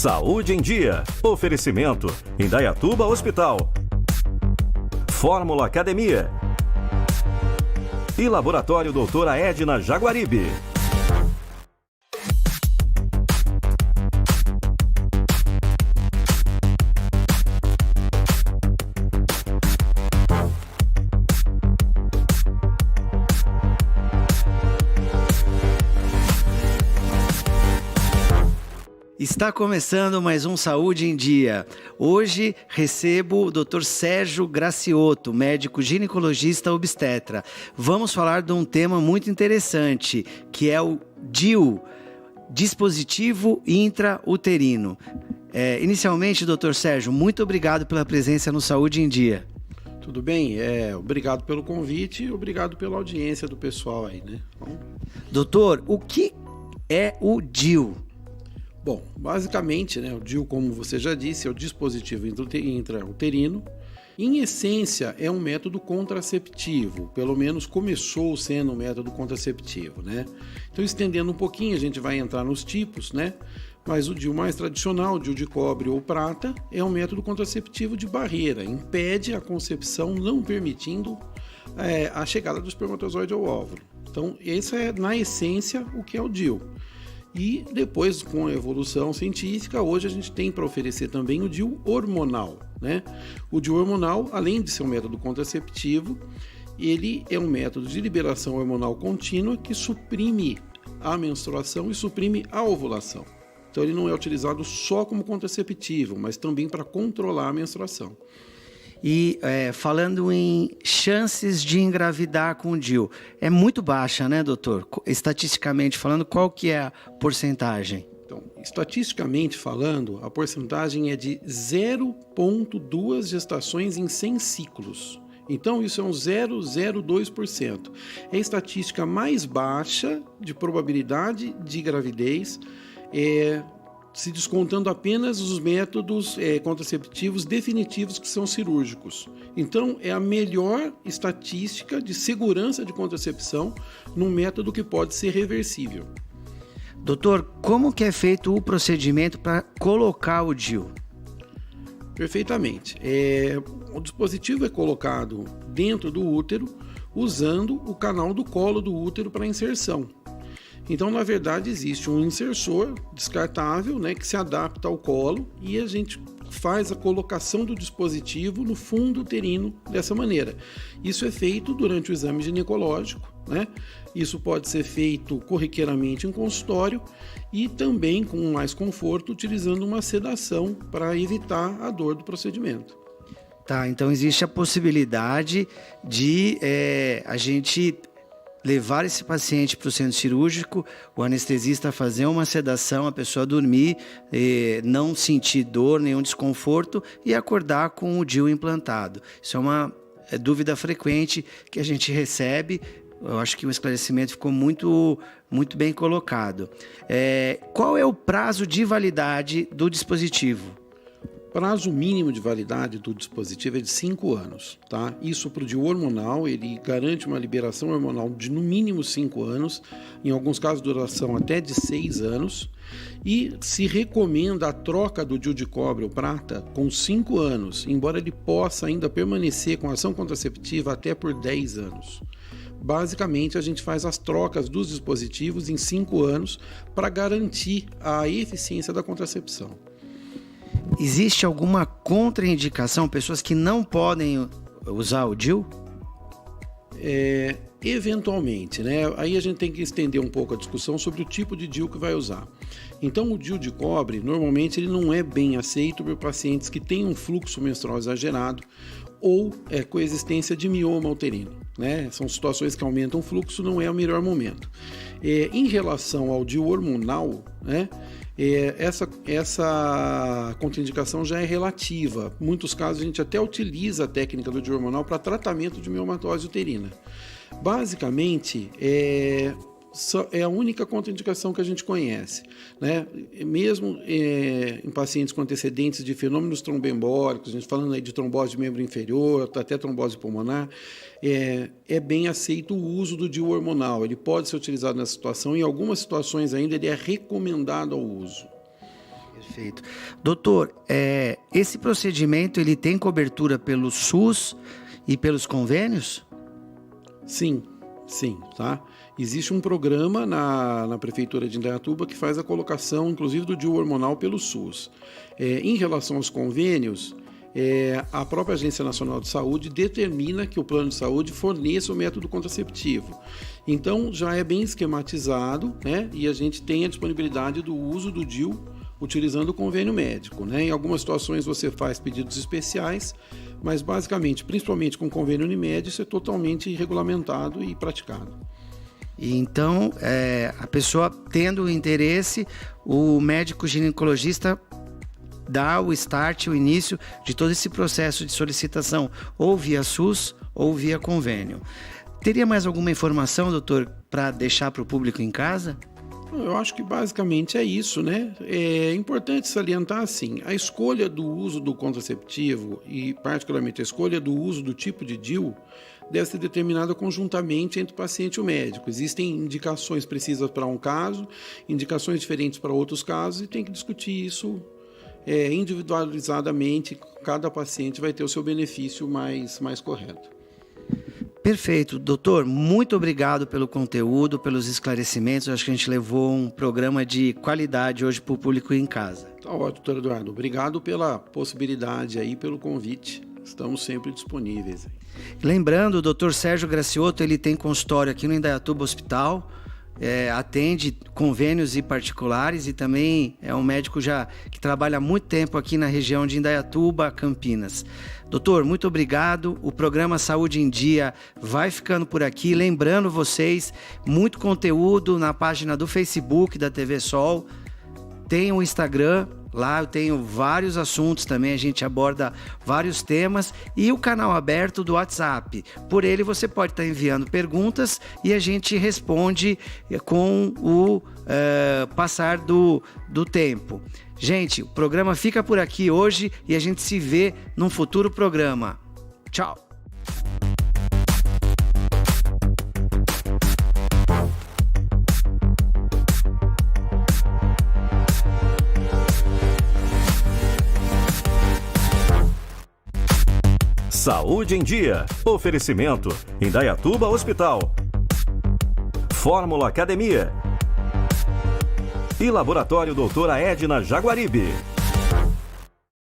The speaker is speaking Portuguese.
Saúde em Dia. Oferecimento Indaiatuba Hospital. Fórmula Academia. E Laboratório Doutora Edna Jaguaribe. Está começando mais um Saúde em Dia. Hoje recebo o Dr. Sérgio Graciotto, médico ginecologista obstetra. Vamos falar de um tema muito interessante, que é o DIU, dispositivo intrauterino. Inicialmente, Dr. Sérgio, muito obrigado pela presença no Saúde em Dia. Tudo bem? Obrigado pelo convite e obrigado pela audiência do pessoal aí, né? Bom. Doutor, o que é o DIU? Bom, basicamente, né, o DIU, como você já disse, é o dispositivo intrauterino. Em essência, é um método contraceptivo, pelo menos começou sendo um método contraceptivo, né? Então, estendendo um pouquinho, a gente vai entrar nos tipos, né? Mas o DIU mais tradicional, o DIU de cobre ou prata, é um método contraceptivo de barreira, impede a concepção, não permitindo a chegada do espermatozoide ao óvulo. Então, esse é, na essência, o que é o DIU. E depois, com a evolução científica, hoje a gente tem para oferecer também o DIU hormonal, né? O DIU hormonal, além de ser um método contraceptivo, ele é um método de liberação hormonal contínua que suprime a menstruação e suprime a ovulação. Então ele não é utilizado só como contraceptivo, mas também para controlar a menstruação. E falando em chances de engravidar com o DIU, é muito baixa, né, doutor? Estatisticamente falando, qual que é a porcentagem? Então, estatisticamente falando, a porcentagem é de 0,2 gestações em 100 ciclos. Então, isso é um 0,02%. É a estatística mais baixa de probabilidade de gravidez, se descontando apenas os métodos contraceptivos definitivos que são cirúrgicos. Então, é a melhor estatística de segurança de contracepção num método que pode ser reversível. Doutor, como que é feito o procedimento para colocar o DIU? Perfeitamente. O dispositivo é colocado dentro do útero usando o canal do colo do útero para inserção. Então, na verdade, existe um insersor descartável, né, que se adapta ao colo e a gente faz a colocação do dispositivo no fundo uterino dessa maneira. Isso é feito durante o exame ginecológico, né? Isso pode ser feito corriqueiramente em consultório e também com mais conforto utilizando uma sedação para evitar a dor do procedimento. Tá, então existe a possibilidade de a gente levar esse paciente para o centro cirúrgico, o anestesista fazer uma sedação, a pessoa dormir, não sentir dor, nenhum desconforto e acordar com o DIU implantado. Isso é uma dúvida frequente que a gente recebe. Eu acho que o esclarecimento ficou muito, muito bem colocado. Qual é o prazo de validade do dispositivo? Prazo mínimo de validade do dispositivo é de 5 anos, tá? Isso para o DIU hormonal, ele garante uma liberação hormonal de no mínimo 5 anos, em alguns casos duração até de 6 anos, e se recomenda a troca do DIU de cobre ou prata com 5 anos, embora ele possa ainda permanecer com ação contraceptiva até por 10 anos. Basicamente, a gente faz as trocas dos dispositivos em 5 anos para garantir a eficiência da contracepção. Existe alguma contraindicação, pessoas que não podem usar o DIU? Eventualmente, né? Aí a gente tem que estender um pouco a discussão sobre o tipo de DIU que vai usar. Então, o DIU de cobre, normalmente, ele não é bem aceito por pacientes que têm um fluxo menstrual exagerado ou coexistência de mioma uterino, né? São situações que aumentam o fluxo, não é o melhor momento. Em relação ao DIU hormonal, né? Essa contraindicação já é relativa. Em muitos casos, a gente até utiliza a técnica do DIU hormonal para tratamento de miomatose uterina. Basicamente, é a única contraindicação que a gente conhece, né? Mesmo em pacientes com antecedentes de fenômenos tromboembólicos, a gente falando aí de trombose de membro inferior, até trombose pulmonar, é bem aceito o uso do DIU hormonal. Ele pode ser utilizado nessa situação, em algumas situações ainda ele é recomendado ao uso. Perfeito. Doutor, esse procedimento ele tem cobertura pelo SUS e pelos convênios? Sim, tá? Existe um programa na Prefeitura de Indaiatuba que faz a colocação, inclusive, do DIU hormonal pelo SUS. Em relação aos convênios, a própria Agência Nacional de Saúde determina que o plano de saúde forneça o método contraceptivo. Então, já é bem esquematizado, né? E a gente tem a disponibilidade do uso do DIU utilizando o convênio médico, né? Em algumas situações você faz pedidos especiais, mas basicamente, principalmente com o convênio Unimed, isso é totalmente regulamentado e praticado. E então, a pessoa tendo o interesse, o médico ginecologista dá o start, o início de todo esse processo de solicitação, ou via SUS ou via convênio. Teria mais alguma informação, doutor, para deixar para o público em casa? Eu acho que basicamente é isso, né? É importante salientar assim, a escolha do uso do contraceptivo e particularmente a escolha do uso do tipo de DIU deve ser determinada conjuntamente entre o paciente e o médico. Existem indicações precisas para um caso, indicações diferentes para outros casos e tem que discutir isso individualizadamente. Cada paciente vai ter o seu benefício mais correto. Perfeito. Doutor, muito obrigado pelo conteúdo, pelos esclarecimentos. Eu acho que a gente levou um programa de qualidade hoje para o público em casa. Tá ótimo, doutor Eduardo. Obrigado pela possibilidade aí, pelo convite. Estamos sempre disponíveis. Lembrando, o doutor Sérgio Graciotto, ele tem consultório aqui no Indaiatuba Hospital, atende convênios e particulares e também é um médico que trabalha há muito tempo aqui na região de Indaiatuba, Campinas. Doutor, muito obrigado. O programa Saúde em Dia vai ficando por aqui. Lembrando vocês, muito conteúdo na página do Facebook da TV Sol. Tem o Instagram, lá eu tenho vários assuntos também, a gente aborda vários temas e o canal aberto do WhatsApp. Por ele você pode estar enviando perguntas e a gente responde com o passar do tempo. Gente, o programa fica por aqui hoje e a gente se vê num futuro programa. Tchau! Saúde em Dia. Oferecimento: Indaiatuba Hospital, Fórmula Academia e Laboratório Doutora Edna Jaguaribe.